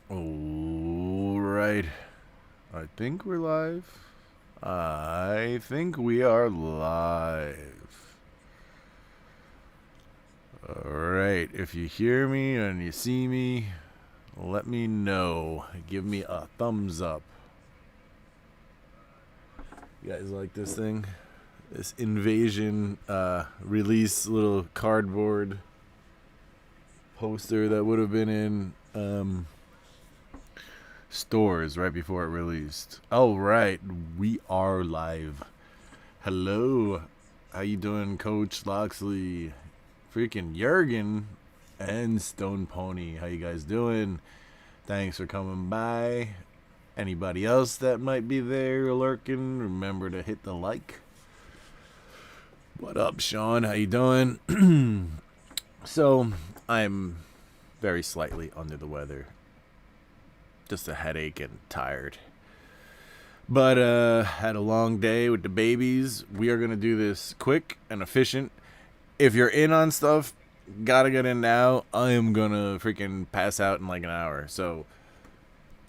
All right. I think we're live. I think we are live. All right. If you hear me and you see me, let me know. Give me a thumbs up. You guys like this thing? This invasion release little cardboard poster that would have been in stores right before it released. All right, we are live. Hello, how you doing, Coach Loxley, freaking Jurgen, and Stone Pony? How you guys doing? Thanks for coming by. Anybody else that might be there lurking, remember to hit the like. What up, Sean? How you doing? So, I'm very slightly under the weather. Just a headache and tired. But had a long day with the babies. We are going to do this quick and efficient. If you're in on stuff, gotta get in now. I am going to freaking pass out in like an hour. So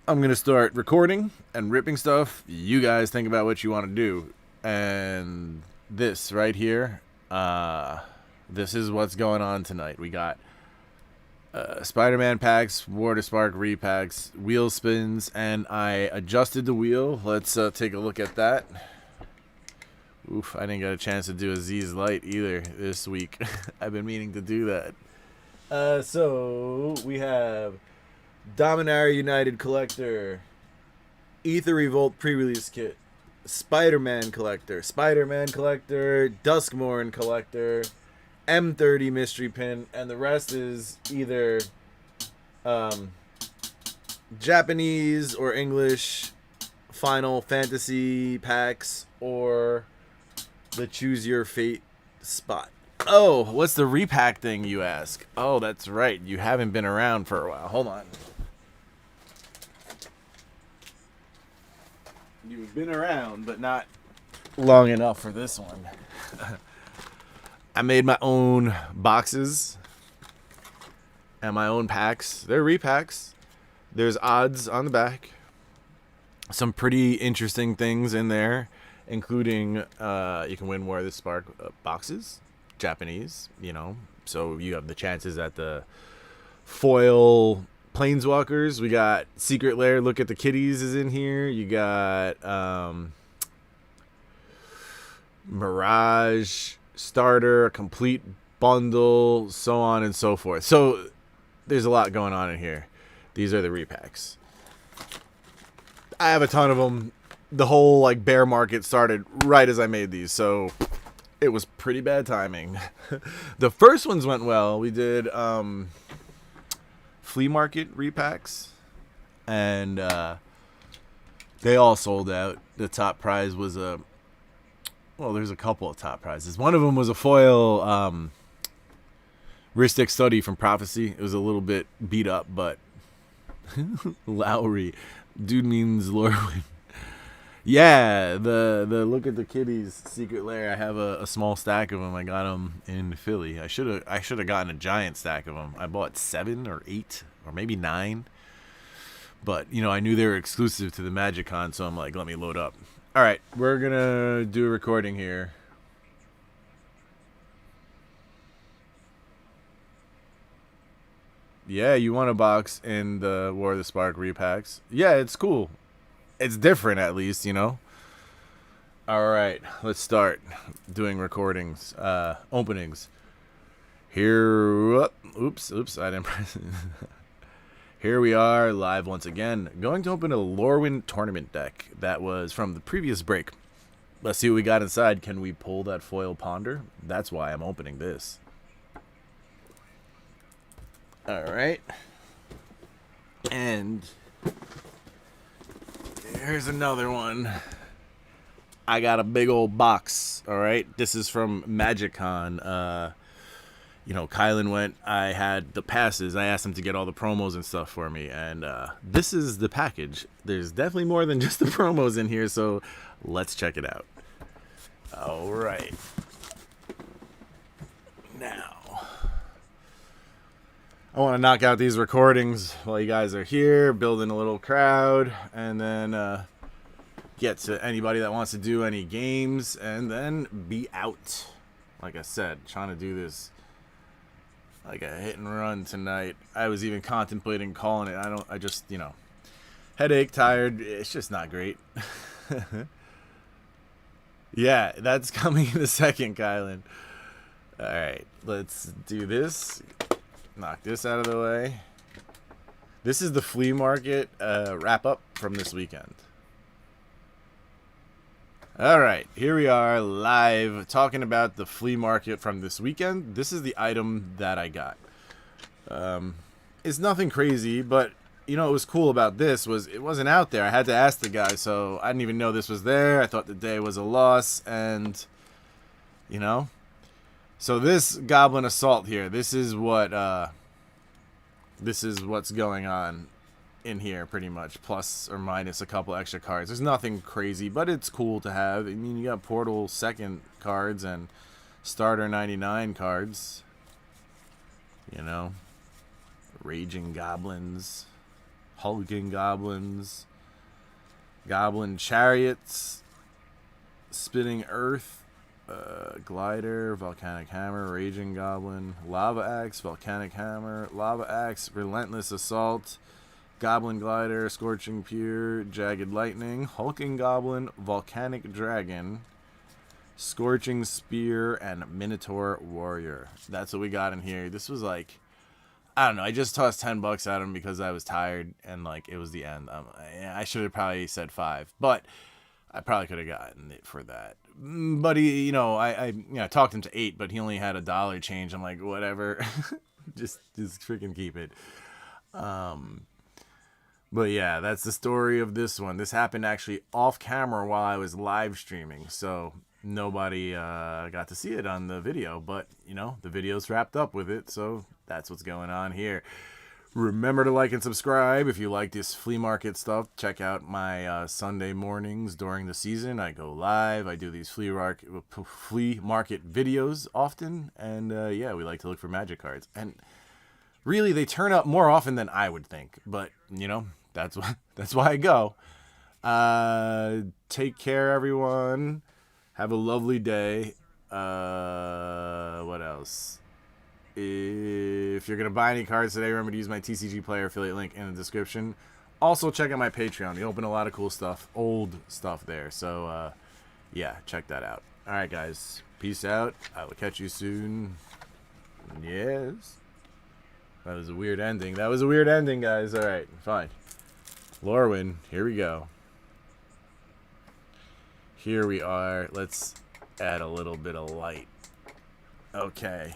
I'm going to start recording and ripping stuff. You guys think about what you want to do. And this right here, this is what's going on tonight. We got Spider-Man packs, Water Spark repacks, wheel spins, and I adjusted the wheel. Let's take a look at that. Oof, I didn't get a chance to do a Z's Light either this week. I've been meaning to do that. So we have Dominaria United Collector, Ether Revolt pre-release kit, Spider-Man Collector, Duskmorn Collector, M30 mystery pin, and the rest is either Japanese or English Final Fantasy packs or the Choose Your Fate spot. Oh, what's the repack thing, you ask? Oh, that's right. You haven't been around for a while. Hold on. You've been around, but not long enough for this one. I made my own boxes and my own packs. They're repacks. There's odds on the back. Some pretty interesting things in there, including you can win War of the Spark boxes, Japanese, you know. So you have the chances at the foil Planeswalkers. We got Secret Lair, Look at the Kitties is in here. You got Mirage starter, a complete bundle, so on and so forth. So there's a lot going on in here. These are the repacks. I have a ton of them. The whole like bear market started right as I made these, so it was pretty bad timing. The first ones went well. We did flea market repacks, and they all sold out. The top prize was well, there's a couple of top prizes. One of them was a foil Ristic Study from Prophecy. It was a little bit beat up, but Lowry. Dude means Lorwyn. Yeah, the Look at the Kitties Secret Lair. I have a small stack of them. I got them in Philly. I should have gotten a giant stack of them. I bought 7 or 8 or maybe 9. But, you know, I knew they were exclusive to the MagicCon, so I'm like, let me load up. All right, we're going to do a recording here. Yeah, you want a box in the War of the Spark repacks. Yeah, it's cool. It's different, at least, you know. All right, let's start doing recordings, openings. Here, oops, I didn't press it. Here we are, live once again. Going to open a Lorwyn tournament deck that was from the previous break. Let's see what we got inside. Can we pull that foil ponder? That's why I'm opening this. All right. And here's another one. I got a big old box. All right. This is from MagicCon. You know, Kylan went. I had the passes. I asked him to get all the promos and stuff for me. And this is the package. There's definitely more than just the promos in here. So let's check it out. All right. Now, I want to knock out these recordings while you guys are here, building a little crowd, and then get to anybody that wants to do any games, and then be out. Like I said, trying to do this like a hit and run tonight. I was even contemplating calling it. I just, you know, headache, tired. It's just not great. Yeah, that's coming in a second, Kylan. All right, let's do this. Knock this out of the way. This is the flea market wrap up from this weekend. All right, here we are live talking about the flea market from this weekend. This is the item that I got. It's nothing crazy, but you know what was cool about this was it wasn't out there. I had to ask the guy, so I didn't even know this was there. I thought the day was a loss, and you know. So this Goblin Assault here, this is what's going on in here pretty much, plus or minus a couple extra cards. There's nothing crazy, but it's cool to have. I mean, you got Portal 2nd cards and Starter 99 cards. You know, Raging Goblins, Hulking Goblins, Goblin Chariots, Spinning Earth, Glider, Volcanic Hammer, Raging Goblin, Lava Axe, Volcanic Hammer, Lava Axe, Relentless Assault, Goblin Glider, Scorching Pure, Jagged Lightning, Hulking Goblin, Volcanic Dragon, Scorching Spear, and Minotaur Warrior. That's what we got in here. This was like, I don't know, I just tossed $10 at him because I was tired and like it was the end. I should have probably said 5, but I probably could have gotten it for that. But he, you know, I talked him to 8, but he only had $1 change. I'm like, whatever, just freaking keep it. But yeah, that's the story of this one. This happened actually off camera while I was live streaming, so nobody got to see it on the video. But you know, the video's wrapped up with it, so that's what's going on here. Remember to like and subscribe if you like this flea market stuff. Check out my Sunday mornings during the season. I go live. I do these flea market videos often. And yeah, we like to look for magic cards. And really, they turn up more often than I would think. But, you know, that's why I go. Take care, everyone. Have a lovely day. What else? If you're going to buy any cards today, remember to use my TCG Player affiliate link in the description. Also, check out my Patreon. We open a lot of cool stuff, old stuff there. So, yeah, check that out. All right, guys. Peace out. I will catch you soon. Yes. That was a weird ending. That was a weird ending, guys. All right, fine. Lorwyn, here we go. Here we are. Let's add a little bit of light. Okay.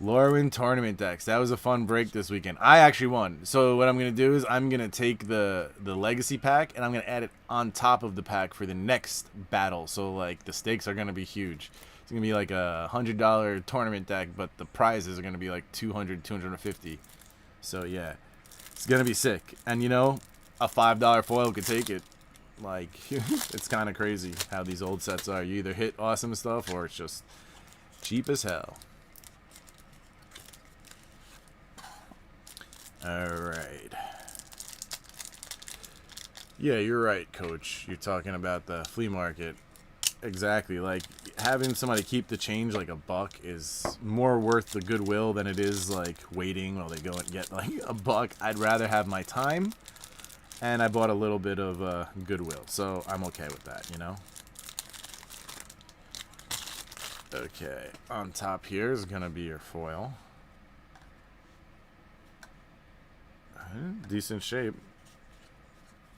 Lorwyn tournament decks. That was a fun break this weekend. I actually won. So what I'm going to do is I'm going to take the legacy pack and I'm going to add it on top of the pack for the next battle. So like the stakes are going to be huge. It's going to be like a $100 tournament deck, but the prizes are going to be like $200, $250. So yeah, it's going to be sick. And you know, a $5 foil could take it. Like, it's kind of crazy how these old sets are. You either hit awesome stuff or it's just cheap as hell. Alright. Yeah, you're right, Coach. You're talking about the flea market. Exactly. Like, having somebody keep the change like $1 is more worth the goodwill than it is, like, waiting while they go and get, like, $1. I'd rather have my time, and I bought a little bit of goodwill. So, I'm okay with that, you know? Okay. On top here is going to be your foil. Decent shape.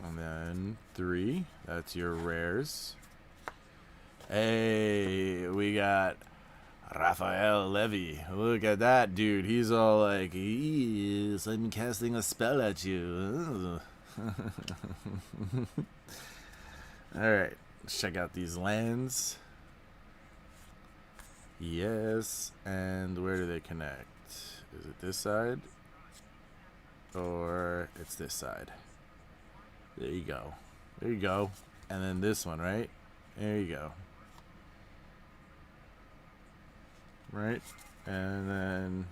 And then 3. That's your rares. Hey, we got Raphael Levy. Look at that dude. He's all like, yes, I'm casting a spell at you. Alright, let's check out these lands. Yes, and where do they connect? Is it this side? Or it's this side. There you go. There you go. And then this one, right? There you go. Right? And then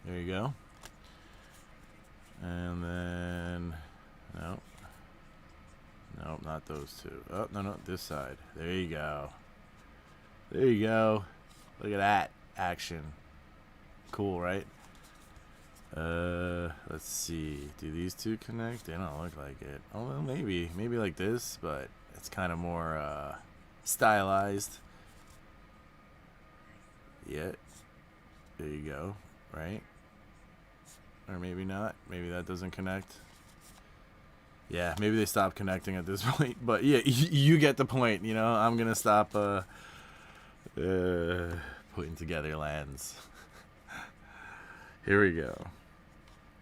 There you go. And then, no. Nope, not those two. Oh, no, this side. There you go. There you go. Look at that action. Cool, right? Let's see. Do these two connect? They don't look like it. Oh, well, maybe. Maybe like this, but it's kind of more, stylized. Yeah. There you go. Right? Or maybe not. Maybe that doesn't connect. Yeah, maybe they stopped connecting at this point. But yeah, you get the point. You know, I'm going to stop putting together lands. Here we go.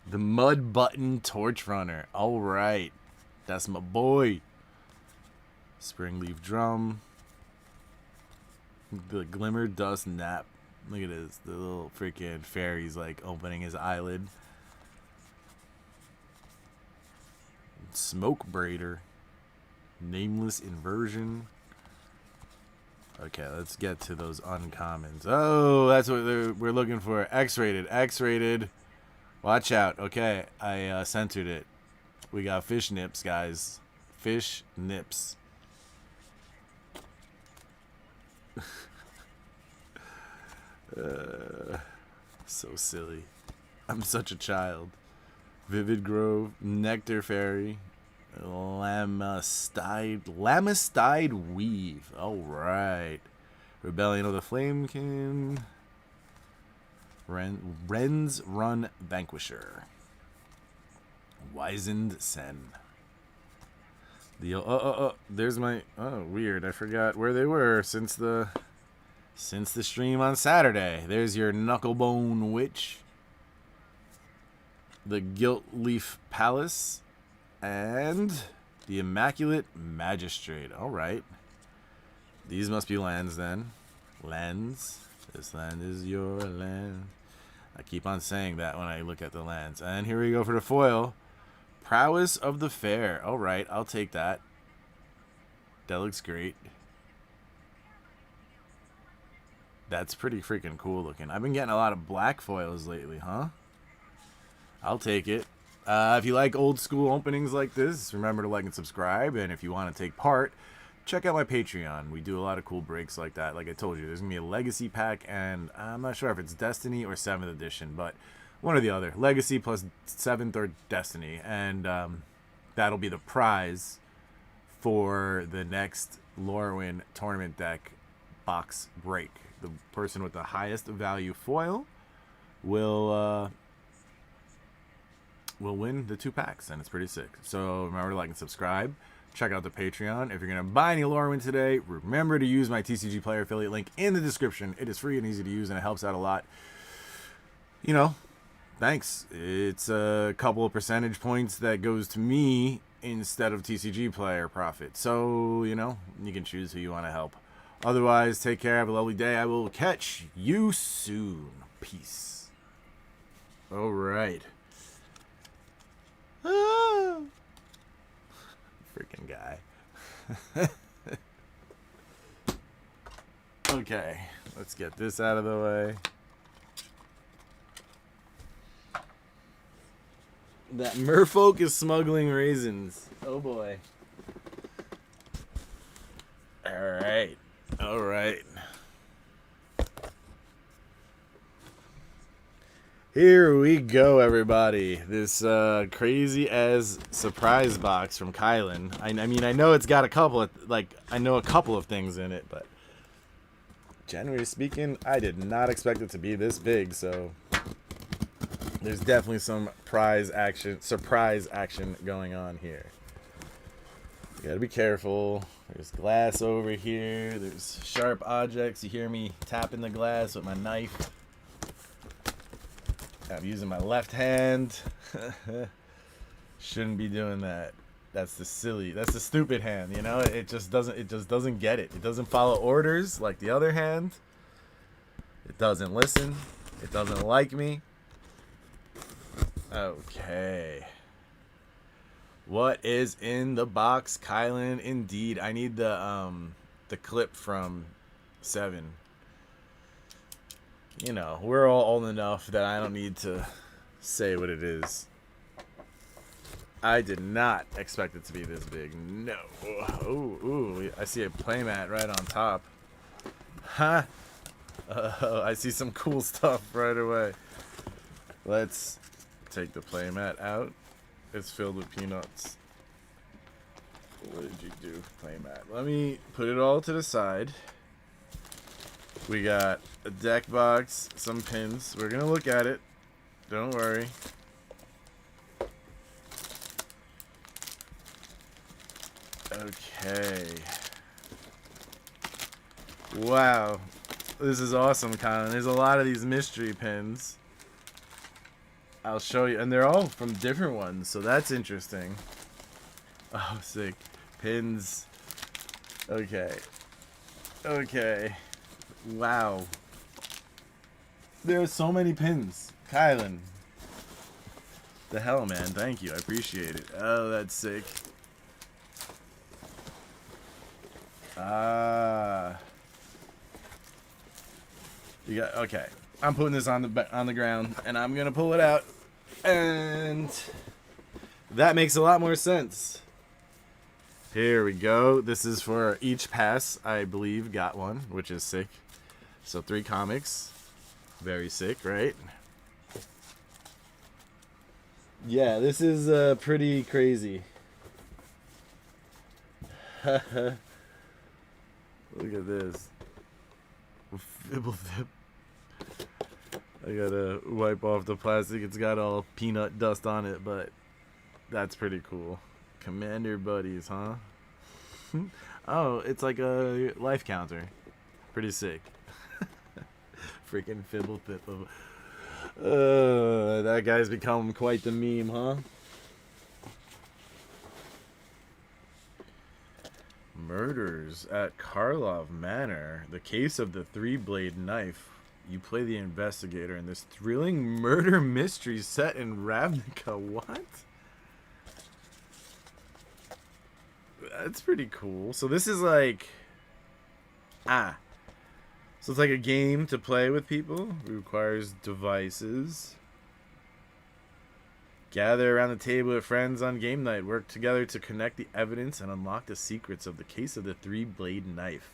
The Mud Button Torch Runner. All right. That's my boy. Springleaf Drum. The Glimmer Dust Nap. Look at this. The little freaking fairy's like opening his eyelid. Smoke Braider. Nameless Inversion. Okay, let's get to those uncommons. Oh, that's what we're looking for. X-rated. X-rated. Watch out. Okay, I centered it. We got fish nips, guys. Fish nips. So silly. I'm such a child. Vivid Grove, Nectar Fairy, Lamastide Weave. All right. Rebellion of the Flamekin. Wren's Run Vanquisher. Wizened Sen. There's my weird. I forgot where they were since the stream on Saturday. There's your Knucklebone Witch. The Gilt Leaf Palace, and the Immaculate Magistrate. All right. These must be lands then. Lands. This land is your land. I keep on saying that when I look at the lands. And here we go for the foil. Prowess of the Fair. All right, I'll take that. That looks great. That's pretty freaking cool looking. I've been getting a lot of black foils lately, huh? I'll take it. If you like old school openings like this, remember to like and subscribe. And if you want to take part, check out my Patreon. We do a lot of cool breaks like that. Like I told you, there's going to be a Legacy pack. And I'm not sure if it's Destiny or 7th edition. But one or the other. Legacy plus 7th or Destiny. And that'll be the prize for the next Lorwyn tournament deck box break. The person with the highest value foil will win the 2 packs, and it's pretty sick. So remember to like and subscribe. Check out the Patreon. If you're going to buy any Lorwyn today, remember to use my TCG Player affiliate link in the description. It is free and easy to use, and it helps out a lot. You know, thanks. It's a couple of percentage points that goes to me instead of TCG Player profit. So, you know, you can choose who you want to help. Otherwise, take care. Have a lovely day. I will catch you soon. Peace. All right. Freaking guy. Okay, let's get this out of the way. That merfolk is smuggling raisins. Oh boy. Alright. Alright. Here we go, everybody. This crazy as surprise box from Kylan. I mean, I know it's got a couple of, I know a couple of things in it, but generally speaking, I did not expect it to be this big, so there's definitely some surprise action going on here. You gotta be careful. There's glass over here. There's sharp objects. You hear me tapping the glass with my knife. I'm using my left hand. Shouldn't be doing that. That's the stupid hand, you know? It just doesn't get it. It doesn't follow orders like the other hand. It doesn't listen. It doesn't like me. Okay. What is in the box, Kylan? Indeed. I need the clip from 7. You know, we're all old enough that I don't need to say what it is. I did not expect it to be this big. No. Ooh, I see a playmat right on top. Huh? I see some cool stuff right away. Let's take the playmat out. It's filled with peanuts. What did you do, playmat? Let me put it all to the side. We got a deck box, some pins. We're gonna look at it. Don't worry. Okay. Wow. This is awesome, Colin. There's a lot of these mystery pins. I'll show you. And they're all from different ones, so that's interesting. Oh, sick. Pins. Okay. Okay. Wow. There are so many pins. Kylan. The hell, man. Thank you. I appreciate it. Oh, that's sick. Ah. You got okay. I'm putting this on the ground, and I'm gonna pull it out, and that makes a lot more sense. Here we go. This is for each pass, I believe, got one, which is sick. So 3 comics, very sick, right? Yeah, this is pretty crazy. Look at this. I gotta wipe off the plastic. It's got all peanut dust on it, but that's pretty cool. Commander buddies, huh? Oh, it's like a life counter. Pretty sick. Freaking Fibble Pipple. That guy's become quite the meme, huh? Murders at Karlov Manor. The case of the 3-blade knife. You play the investigator in this thrilling murder mystery set in Ravnica. What? That's pretty cool. So this is like... So it's like a game to play with people. It requires devices. Gather around the table with friends on game night. Work together to connect the evidence and unlock the secrets of the case of the 3-blade knife.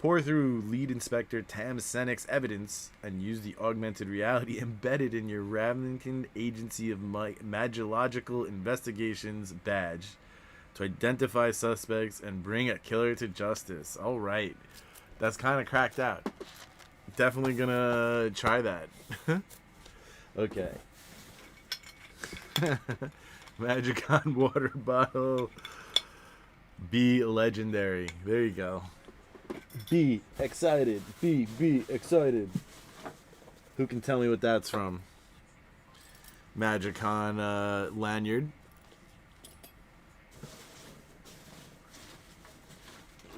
Pour through lead inspector Tam Senek's evidence and use the augmented reality embedded in your Ravnican Agency of Magiological Investigations badge to identify suspects and bring a killer to justice. All right. That's kind of cracked out. Definitely gonna try that. Okay. Magicon water bottle. Be legendary. There you go. Be excited. Be excited. Who can tell me what that's from? Magicon lanyard.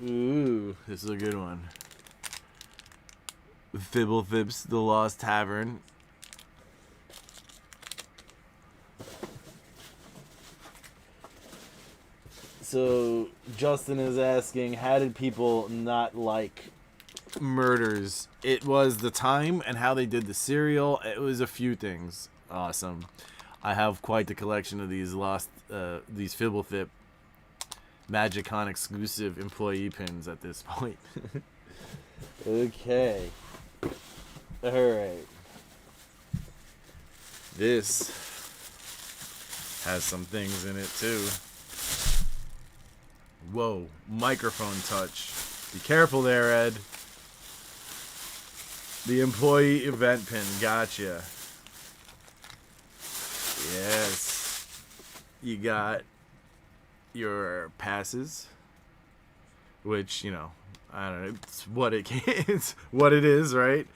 Ooh, this is a good one. Fibblethip's The Lost Tavern. So Justin is asking, how did people not like Murders? It was the time and how they did the serial. It was a few things. Awesome. I have quite the collection of these these Fibblethip Magicon exclusive employee pins at this point. Okay. Alright. This has some things in it too. Whoa, microphone touch. Be careful there, Ed. The employee event pin, gotcha. Yes. You got your passes, which, you know, I don't know, it's what it's what it is, right?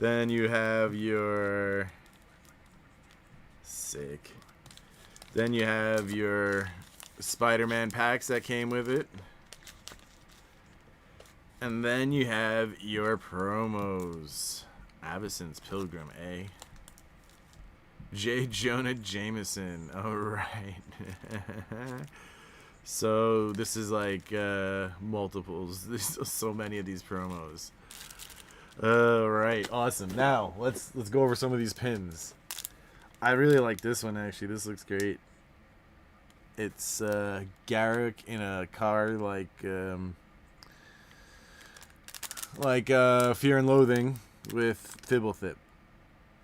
Then you have your sick. Then you have your Spider-Man packs that came with it. And then you have your promos. Avacyn's Pilgrim, eh? J. Jonah Jameson. Alright. So this is like multiples. There's so many of these promos. All right, awesome. Now let's go over some of these pins. I really like this one actually. This looks great. It's Garrick in a car like Fear and Loathing with Thibblethip.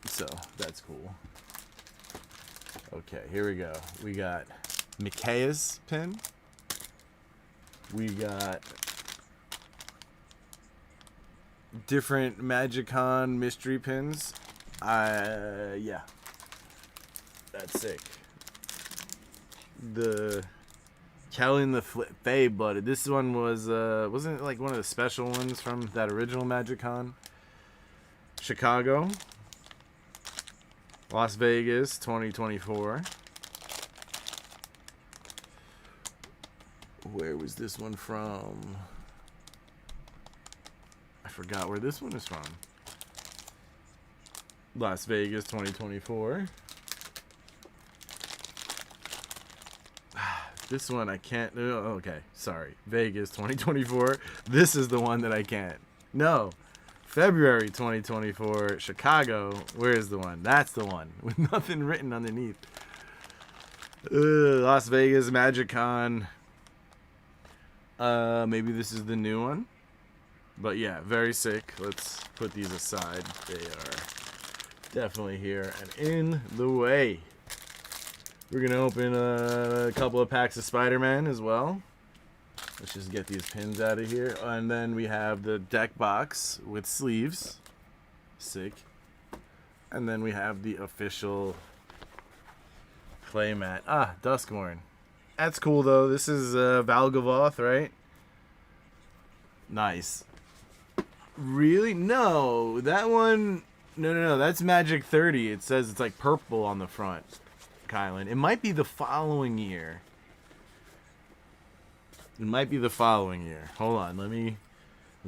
So that's cool. Okay, here we go. We got Mikaeus pin. We got different Magicon mystery pins. Yeah. That's sick. The Kellen the Fae Blooded. This one was wasn't it like one of the special ones from that original Magicon? Chicago. Las Vegas 2024. Where was this one from? I forgot where this one is from. Las Vegas 2024. This one I can't. Oh, okay, sorry. Vegas 2024. This is the one that I can't. No. February 2024. Chicago. Where is the one? That's the one with nothing written underneath. Las Vegas Magicon. Maybe this is the new one. But yeah, very sick. Let's put these aside. They are definitely here and in the way. We're going to open a couple of packs of Spider-Man as well. Let's just get these pins out of here. And then we have the deck box with sleeves. Sick. And then we have the official playmat. Ah, Duskborn. That's cool, though. This is Valgavoth, right? Nice. Really? No. That one... No. That's Magic 30. It says it's like purple on the front. Kylan. It might be the following year. It might be the following year. Hold on, let me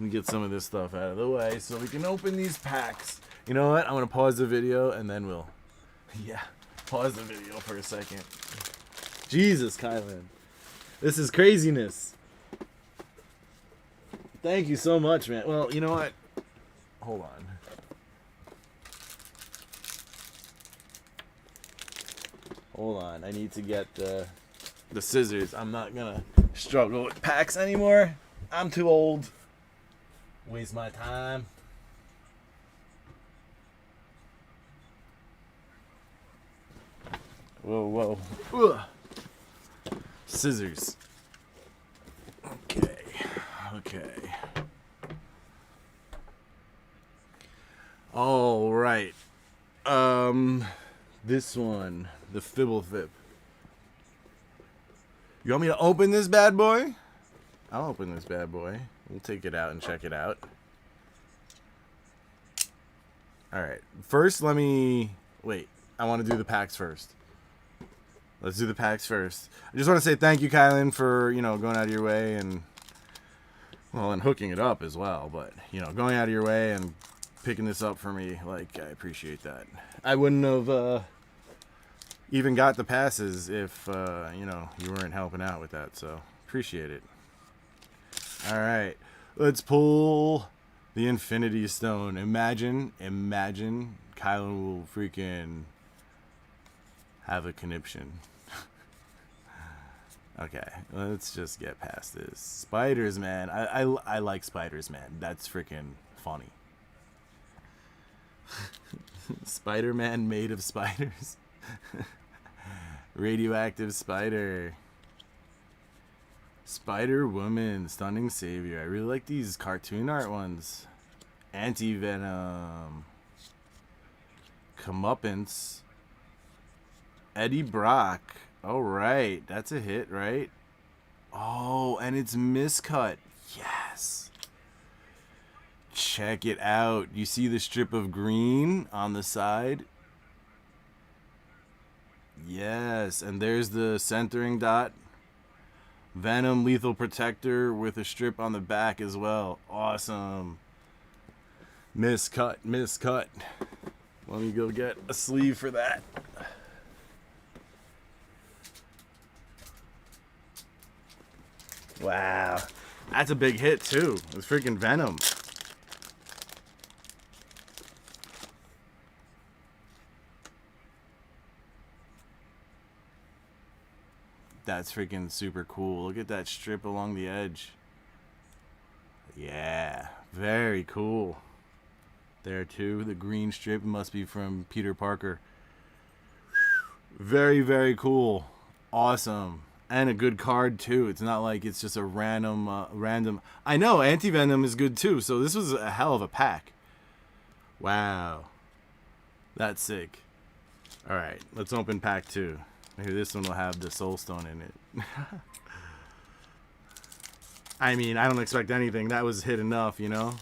get some of this stuff out of the way so we can open these packs. You know what? I'm gonna pause the video and then we'll pause the video for a second. Jesus, Kylan. This is craziness. Thank you so much, man. Well, you know what? Hold on. Hold on, I need to get the scissors. I'm not gonna struggle with packs anymore. I'm too old. Waste my time. Whoa. Ugh. Scissors. Okay. All right. This one, the Fibblethip. You want me to open this bad boy? I'll open this bad boy. We'll take it out and check it out. Alright. First, let me... Wait. I want to do the packs first. Let's do the packs first. I just want to say thank you, Kylan, for, going out of your way and... Well, and hooking it up as well. But, going out of your way and picking this up for me. Like, I appreciate that. I wouldn't have... even got the passes if you weren't helping out with that, so appreciate it. All right, let's pull the Infinity Stone. Imagine Kylan will freaking have a conniption. Okay, let's just get past this. Spiders, man. I like spiders, man. That's freaking funny. Spider-Man made of spiders. Radioactive Spider. Spider-Woman. Stunning Savior. I really like these cartoon art ones. Anti-Venom. Comeuppance. Eddie Brock. Alright. That's a hit, right? Oh, and it's miscut. Yes. Check it out. You see the strip of green on the side? Yes, and there's the centering dot. Venom Lethal Protector with a strip on the back as well. Awesome. Miscut. Let me go get a sleeve for that. Wow. That's a big hit too. It's freaking Venom. That's freaking super cool. Look at that strip along the edge. Yeah, very cool. There too, the green strip must be from Peter Parker. Very, very cool. Awesome. And a good card too. It's not like it's just a random I know Anti-Venom is good too, so this was a hell of a pack. Wow. That's sick. Alright, let's open pack 2. Maybe this one will have the Soul Stone in it. I mean, I don't expect anything. That was hit enough, you know?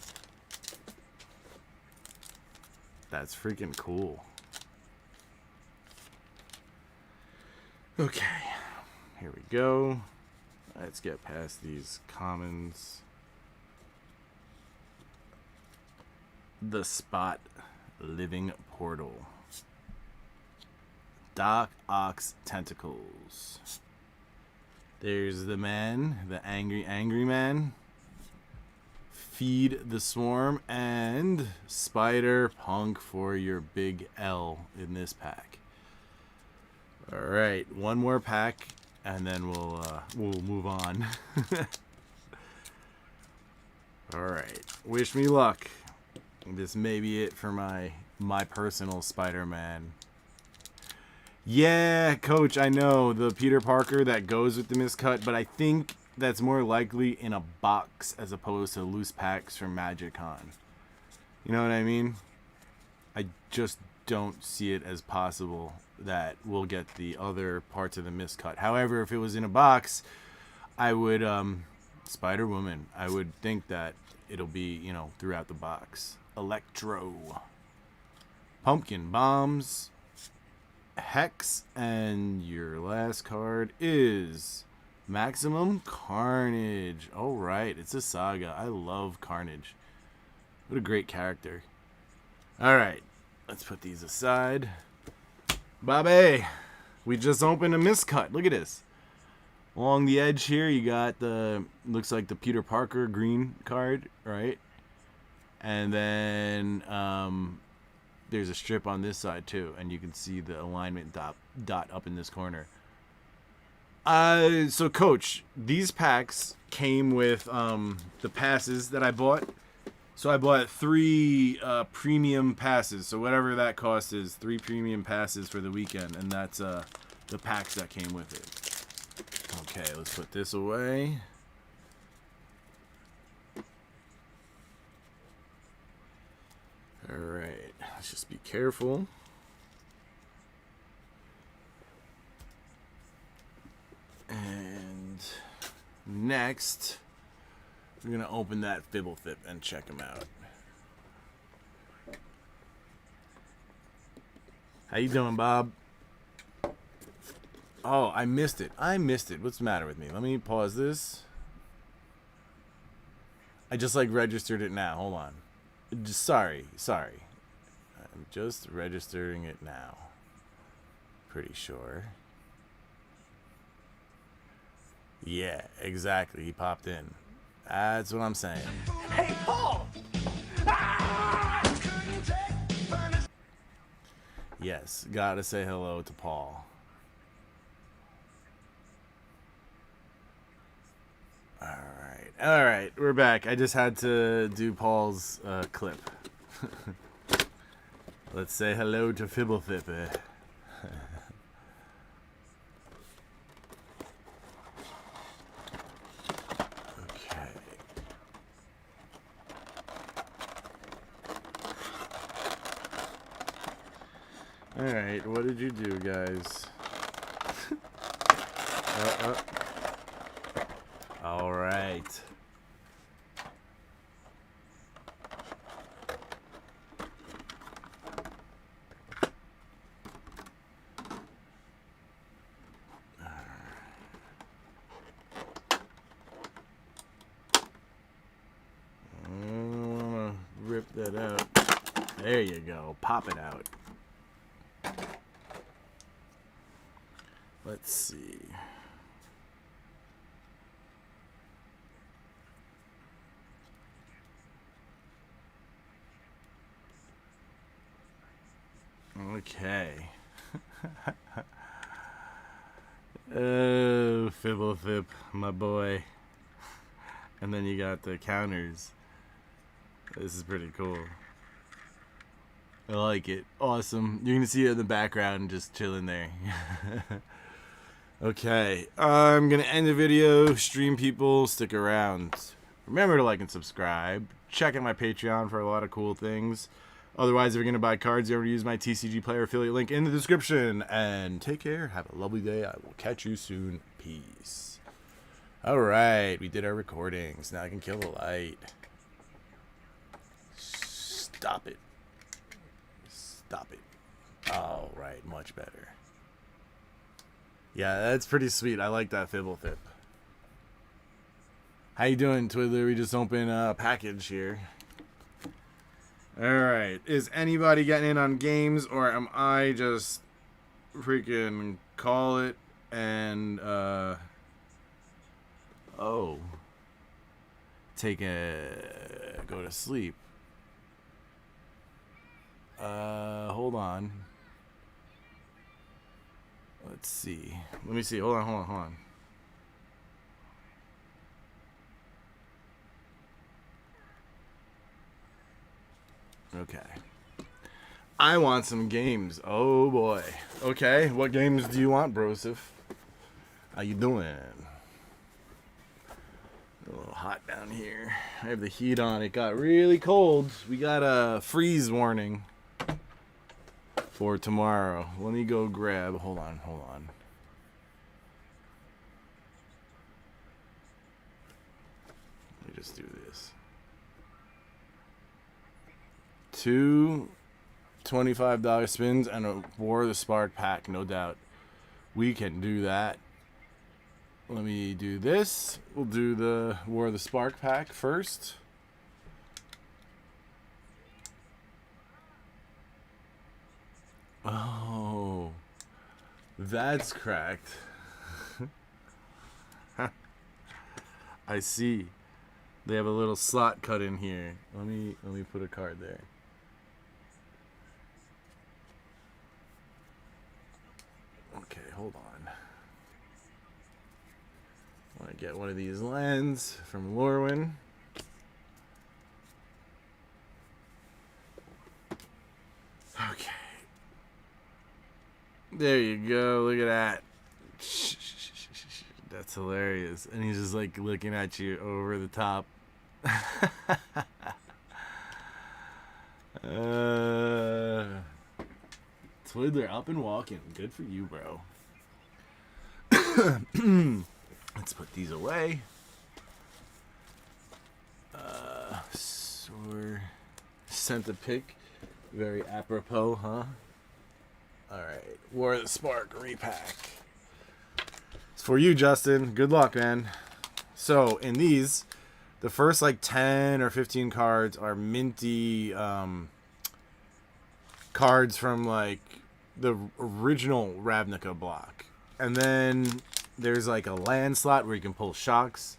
That's freaking cool. Okay. Here we go. Let's get past these commons. The Spot Living Portal. Dark Ox Tentacles. There's the man, the angry man. Feed the Swarm, and Spider Punk for your big L in this pack. Alright, one more pack, and then we'll move on. Alright, wish me luck. This may be it for my personal Spider-Man. Yeah, Coach, I know, the Peter Parker that goes with the miscut, but I think that's more likely in a box as opposed to loose packs from MagicCon. You know what I mean? I just don't see it as possible that we'll get the other parts of the miscut. However, if it was in a box, I would, Spider-Woman, I would think that it'll be, you know, throughout the box. Electro. Pumpkin Bombs. Hex, and your last card is Maximum Carnage. All right, it's a saga. I love Carnage. What a great character. All right, let's put these aside. Bobby, we just opened a miscut. Look at this. Along the edge here, you got the, looks like the Peter Parker green card, right? And then there's a strip on this side too, and you can see the alignment dot up in this corner. So Coach, these packs came with the passes that I bought. So I bought 3 premium passes. So whatever that cost is, 3 premium passes for the weekend, and that's the packs that came with it. Okay, let's put this away. Alright, let's just be careful. And next, we're going to open that Fibblethip and check him out. How you doing, Bob? Oh, I missed it. What's the matter with me? Let me pause this. I just like registered it now. Hold on. Sorry. I'm just registering it now. Pretty sure. Yeah, exactly. He popped in. That's what I'm saying. Hey, Paul! Yes, gotta say hello to Paul. Alright, we're back. I just had to do Paul's clip. Let's say hello to Fibblethip. Okay. Alright, what did you do, guys? Alright. Rip that out. There you go. Pop it out. Let's see. Okay. Oh, Fibblethip, my boy. And then you got the counters. This is pretty cool. I like it. Awesome. You're going to see it in the background just chilling there. Okay. I'm going to end the video. Stream people, stick around. Remember to like and subscribe. Check out my Patreon for a lot of cool things. Otherwise, if you're going to buy cards, you have to use my TCG Player affiliate link in the description. And take care. Have a lovely day. I will catch you soon. Peace. Alright. We did our recordings. Now I can kill the light. Stop it. Stop it. Alright. Much better. Yeah, that's pretty sweet. I like that Fibblethip. How you doing, Twiddler? We just opened a package here. Alright. Is anybody getting in on games, or am I just freaking call it and, go to sleep? Hold on. Let's see. Let me see. Hold on. Okay. I want some games. Oh boy. Okay, what games do you want, Broseph? How you doing? A little hot down here. I have the heat on. It got really cold. We got a freeze warning for tomorrow. Let me go grab. Hold on. Let me just do this. 2 $25 spins and a War of the Spark pack, no doubt. We can do that. Let me do this. We'll do the War of the Spark pack first. Oh, that's cracked. I see. They have a little slot cut in here. Let me put a card there. Okay, hold on. I want to get one of these lands from Lorwyn. Okay. There you go. Look at that. That's hilarious. And he's just like looking at you over the top. Twiddler up and walking. Good for you, bro. Let's put these away. Sent a pic. Very apropos, huh? Alright. War of the Spark repack. It's for you, Justin. Good luck, man. So, in these, the first like 10 or 15 cards are minty cards from like the original Ravnica block. And then there's like a land slot where you can pull shocks.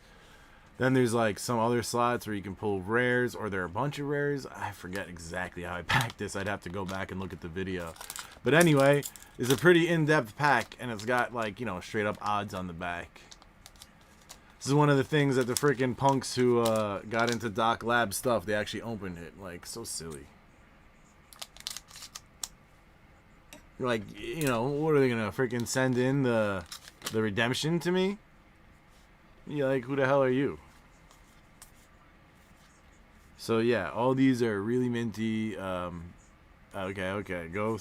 Then there's like some other slots where you can pull rares, or there are a bunch of rares. I forget exactly how I packed this. I'd have to go back and look at the video. But anyway, it's a pretty in-depth pack, and it's got like, you know, straight up odds on the back. This is one of the things that the freaking punks who got into Doc Lab stuff, they actually opened it. Like, so silly. Like, you know, what are they gonna freaking send in the redemption to me? You're like, who the hell are you? So yeah, all these are really minty. Okay, go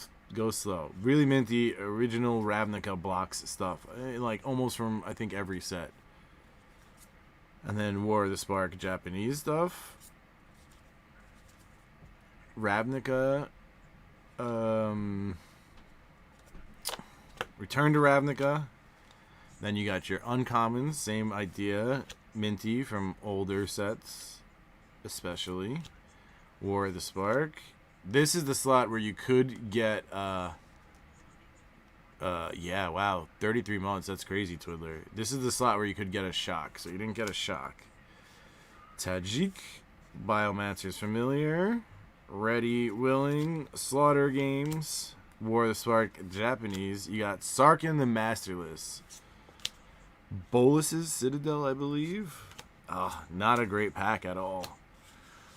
slow. Really minty original Ravnica blocks stuff, like almost from I think every set. And then War of the Spark Japanese stuff. Ravnica. Return to Ravnica. Then you got your uncommons, same idea. Minty from older sets, especially. War of the Spark. This is the slot where you could get, yeah, wow, 33 months. That's crazy, Twiddler. This is the slot where you could get a shock, so you didn't get a shock. Tajik, Biomancer's Familiar, Ready, Willing, Slaughter Games, War of the Spark Japanese. You got Sarkin the Masterless. Bolus's Citadel, I believe. Ah, not a great pack at all.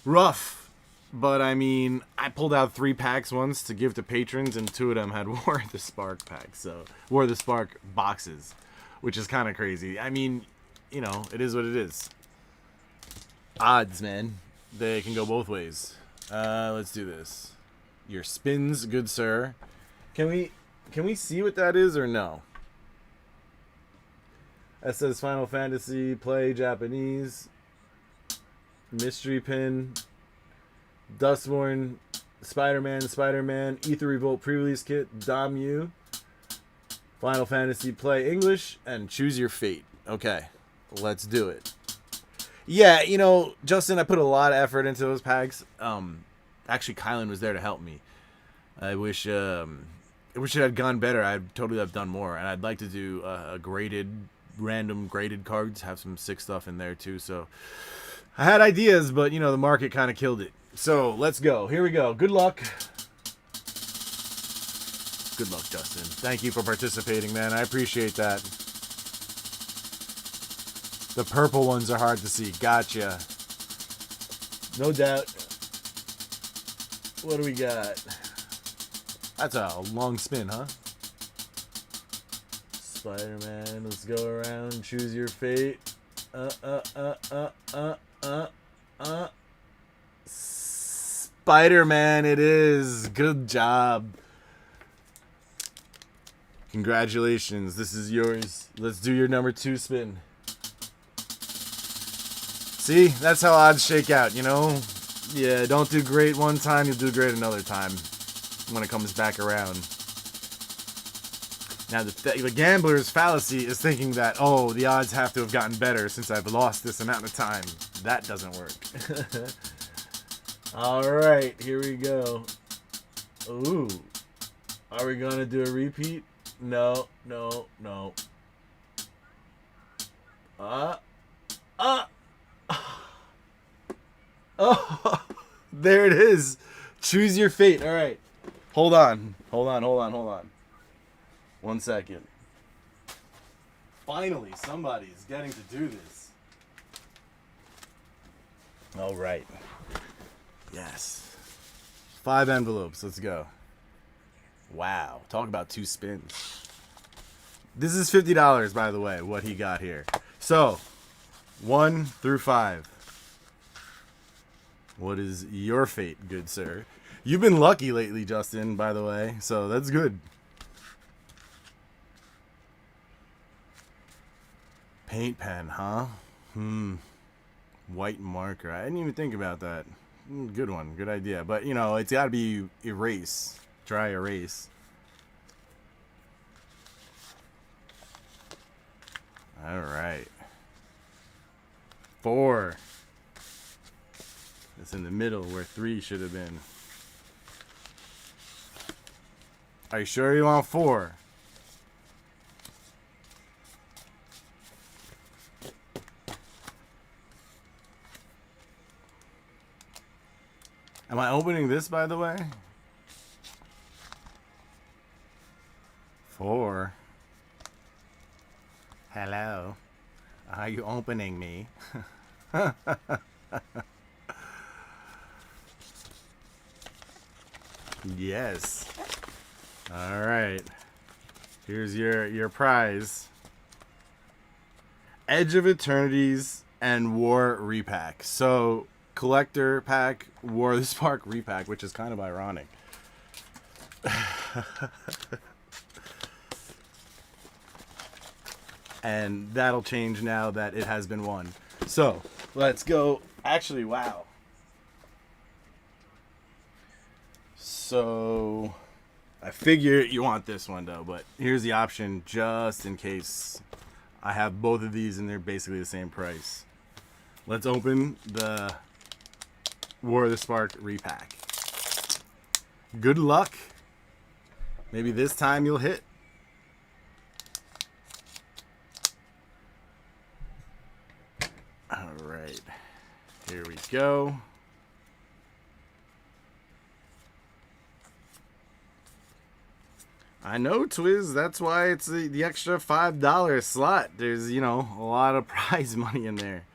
Rough. But, I mean, I pulled out 3 packs once to give to patrons, and 2 of them had War of the Spark packs. So, War of the Spark boxes, which is kind of crazy. I mean, you know, it is what it is. Odds, man. They can go both ways. Let's do this. Your spins, good sir. Can we see what that is or no? That says Final Fantasy, play Japanese, mystery pin, Dustborn, Spider-Man, Ether Revolt pre-release kit, Damu, Final Fantasy, play English, and choose your fate. Okay, let's do it. Yeah, you know, Justin, I put a lot of effort into those packs. Actually, Kylan was there to help me. I wish it had gone better. I'd totally have done more, and I'd like to do a random graded cards. Have some sick stuff in there too. So I had ideas, but you know, the market kind of killed it. So let's go. Here we go. Good luck. Good luck, Justin. Thank you for participating, man. I appreciate that. The purple ones are hard to see. Gotcha. No doubt. What do we got? That's a long spin, huh? Spider-Man, let's go around. Choose your fate. Spider-Man it is. Good job. Congratulations. This is yours. Let's do your number 2 spin. See? That's how odds shake out, you know? Yeah, don't do great one time, you'll do great another time when it comes back around. Now, the gambler's fallacy is thinking that, oh, the odds have to have gotten better since I've lost this amount of time. That doesn't work. Alright, here we go. Ooh. Are we going to do a repeat? No, no, no. Oh, there it is. Choose your fate. All right. Hold on. 1 second. Finally, somebody is getting to do this. All right. Yes. 5 envelopes. Let's go. Wow. Talk about 2 spins. This is $50, by the way, what he got here. So, 1 through 5. What is your fate, good sir? You've been lucky lately, Justin, by the way, so that's good. Paint pen, huh? White marker. I didn't even think about that. Good one. Good idea. But, you know, it's got to be erase. Dry erase. All right. 4. It's in the middle where 3 should have been. Are you sure you want 4? Am I opening this, by the way? 4. Hello. Are you opening me? Yes. All right. Here's your prize. Edge of Eternities and War repack. So, collector pack, War of the Spark repack, which is kind of ironic. And that'll change now that it has been won. So, let's go. Actually, wow. So, I figure you want this one, though. But here's the option, just in case. I have both of these, and they're basically the same price. Let's open the War of the Spark repack. Good luck. Maybe this time you'll hit. All right. Here we go. I know, Twiz. That's why it's the extra $5 slot. There's, you know, a lot of prize money in there.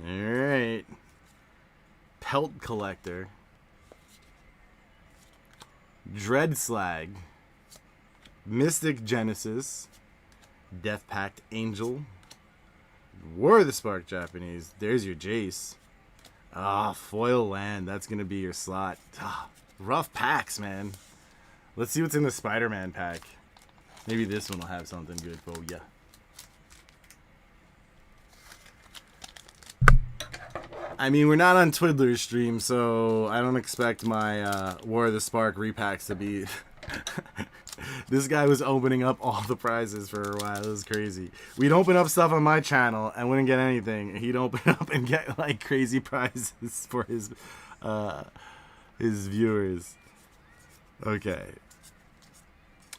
Alright. Pelt Collector. Dreadslag. Mystic Genesis. Death Pact Angel. War of the Spark Japanese. There's your Jace. Ah, foil land. That's going to be your slot. Ah, rough packs, man. Let's see what's in the Spider-Man pack. Maybe this one will have something good for ya. I mean, we're not on Twiddler's stream, so I don't expect my War of the Spark repacks to be... This guy was opening up all the prizes for a while. It was crazy. We'd open up stuff on my channel and wouldn't get anything. He'd open up and get like crazy prizes for his viewers. Okay.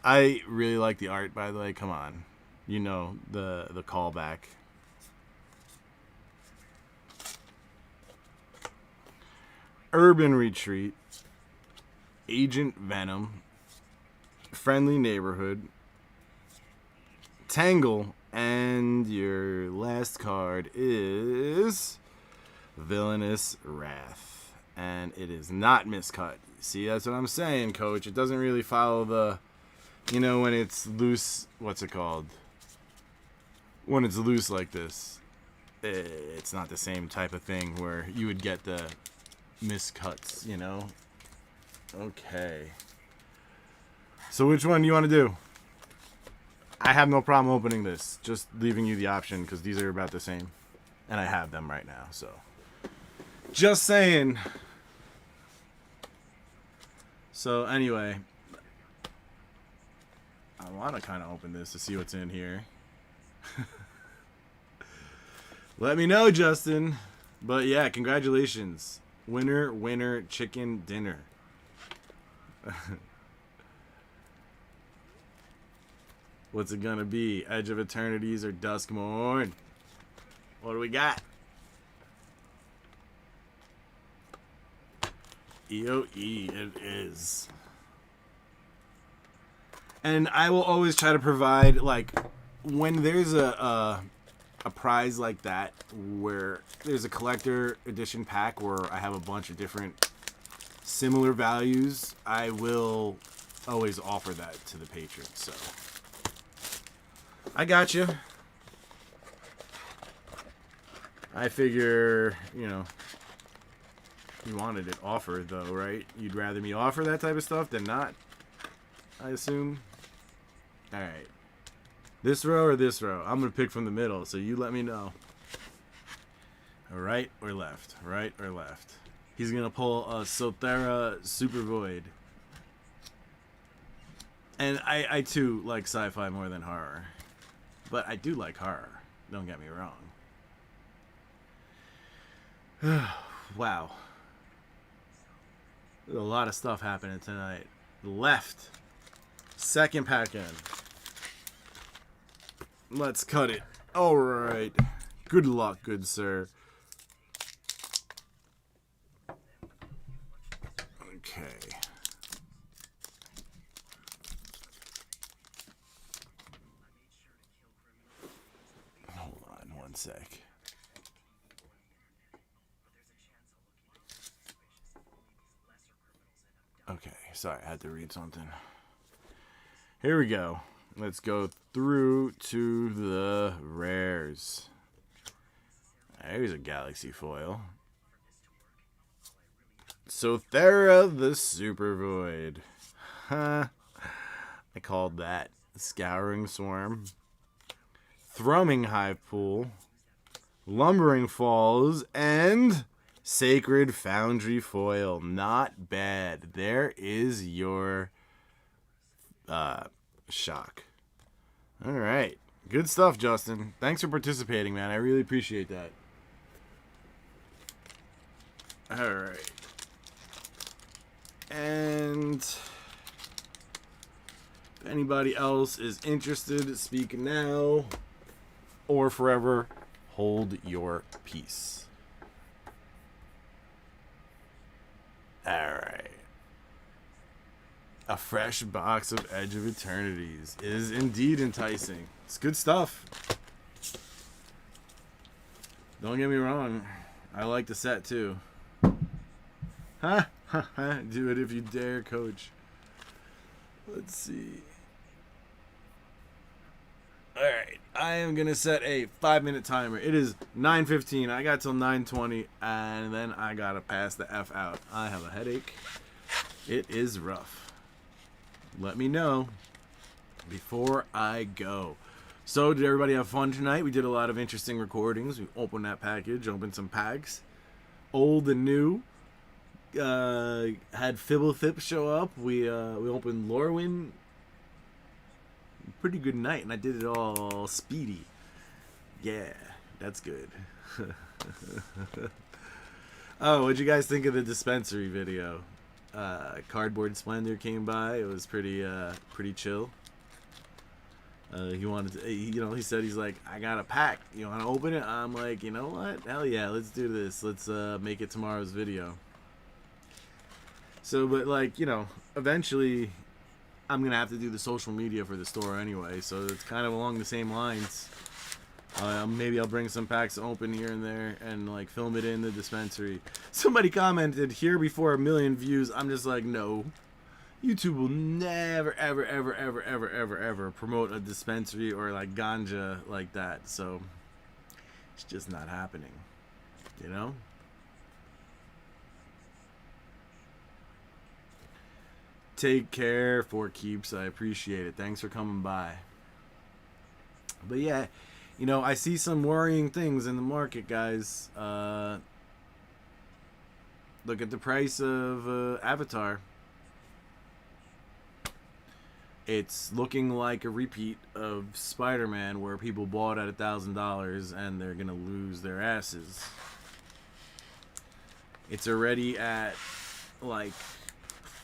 I really like the art, by the way. Come on. You know the callback. Urban Retreat. Agent Venom. Friendly Neighborhood, Tangle, and your last card is Villainous Wrath, and it is not miscut. See, that's what I'm saying, Coach. It doesn't really follow the, you know, when it's loose, what's it called? When it's loose like this, it's not the same type of thing where you would get the miscuts, you know? Okay. So which one do you want to do? I have no problem opening this. Just leaving you the option because these are about the same. And I have them right now, so. Just saying. So anyway. I want to kind of open this to see what's in here. Let me know, Justin. But yeah, congratulations. Winner, winner, chicken dinner. What's it gonna be? Edge of Eternities or Duskmourn? What do we got? EOE, it is. And I will always try to provide, like, when there's a prize like that, where there's a collector edition pack where I have a bunch of different similar values, I will always offer that to the patrons, so. I got you. I figure, you know, you wanted it offered, though, right? You'd rather me offer that type of stuff than not, I assume. All right. This row or this row? I'm going to pick from the middle, so you let me know. Right or left? Right or left? He's going to pull a Sothera Super Void. And I too, like sci-fi more than horror. But I do like horror. Don't get me wrong. Wow. There's a lot of stuff happening tonight. Left. Second pack in. Let's cut it. Alright. Good luck, good sir. Okay. Hold on one sec. Okay, sorry, I had to read something. Here we go. Let's go through to the rares. There's a Galaxy foil. Sothera the Super Void. Huh. I called that. Scouring Swarm. Thrumming Hive Pool. Lumbering Falls. And Sacred Foundry foil. Not bad. There is your shock. All right. Good stuff, Justin. Thanks for participating, man. I really appreciate that. All right. And if anybody else is interested, speak now or forever hold your peace. All right. A fresh box of Edge of Eternities is indeed enticing. It's good stuff. Don't get me wrong. I like the set too. Ha ha ha. Do it if you dare, coach. Let's see. Alright. I am going to set a 5-minute timer. It is 9:15. I got till 9:20. And then I got to pass the F out. I have a headache. It is rough. Let me know before I go. So, did everybody have fun tonight? We did a lot of interesting recordings. We opened that package, opened some packs. Old and new. Had Fibblethip show up. We opened Lorwyn. Pretty good night, and I did it all speedy. Yeah, that's good. Oh, what'd you guys think of the dispensary video? Cardboard Splendor came by. It was pretty chill. He wanted to, he said, he's like, I got a pack. You want to open it? I'm like, you know what? Hell yeah, let's do this. Let's make it tomorrow's video. So, but like, eventually I'm going to have to do the social media for the store anyway. So it's kind of along the same lines. Maybe I'll bring some packs open here and there and like film it in the dispensary. Somebody commented here before 1 million views. I'm just like, no. YouTube will never, ever, ever, ever, ever, ever, ever promote a dispensary or like ganja like that. So it's just not happening, Take care, for keeps. I appreciate it. Thanks for coming by. But yeah, I see some worrying things in the market, guys. Look at the price of Avatar. It's looking like a repeat of Spider-Man, where people bought at $1,000 and they're gonna lose their asses. It's already at like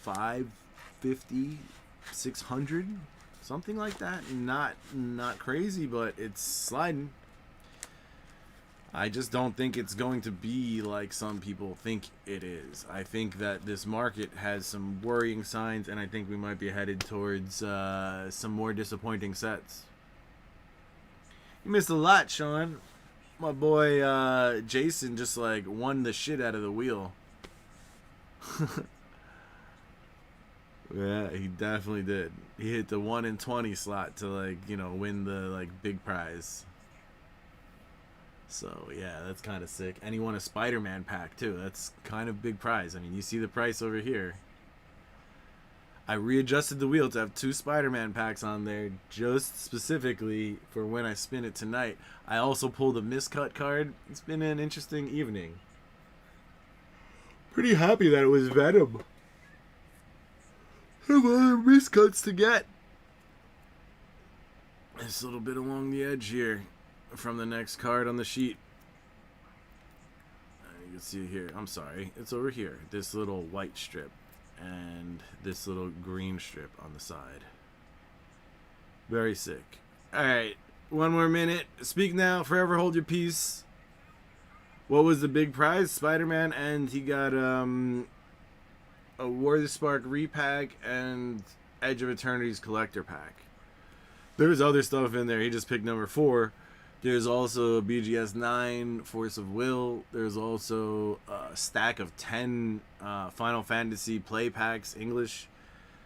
550, 600, something like that. Not crazy, but it's sliding. I just don't think it's going to be like some people think it is. I think that this market has some worrying signs, and I think we might be headed towards some more disappointing sets. You missed a lot, Sean. My boy Jason just like won the shit out of the wheel. Yeah, he definitely did. He hit the 1 in 20 slot to like, win the like big prize. So, yeah, that's kind of sick. And he won a Spider-Man pack, too. That's kind of big prize. I mean, you see the price over here. I readjusted the wheel to have 2 Spider-Man packs on there just specifically for when I spin it tonight. I also pulled a miscut card. It's been an interesting evening. Pretty happy that it was Venom. Have other miscuts to get. This little bit along the edge here. From the next card on the sheet. You can see here. I'm sorry. It's over here. This little white strip. And this little green strip on the side. Very sick. Alright. 1 more minute. Speak now. Forever hold your peace. What was the big prize? Spider-Man. And he got a War the Spark repack and Edge of Eternities collector pack. There's other stuff in there. He just picked number 4. There's also a BGS 9 Force of Will. There's also a stack of 10 Final Fantasy play packs, English.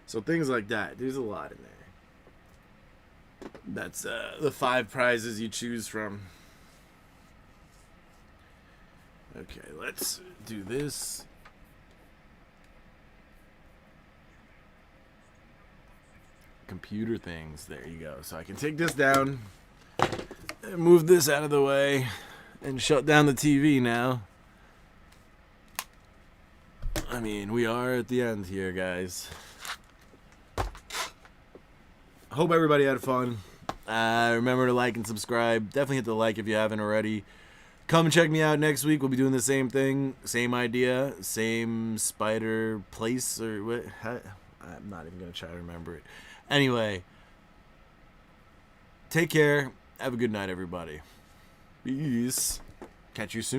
So things like that. There's a lot in there. That's the 5 prizes you choose from. Okay, let's do this. Computer things. There you go. So I can take this down. Move this out of the way and shut down the TV now. I mean, we are at the end here, guys. I hope everybody had fun. Remember to like and subscribe. Definitely hit the like if you haven't already. Come check me out next week. We'll be doing the same thing. Same idea. Same spider place. Or what? I'm not even going to try to remember it. Anyway. Take care. Have a good night, everybody. Peace. Catch you soon.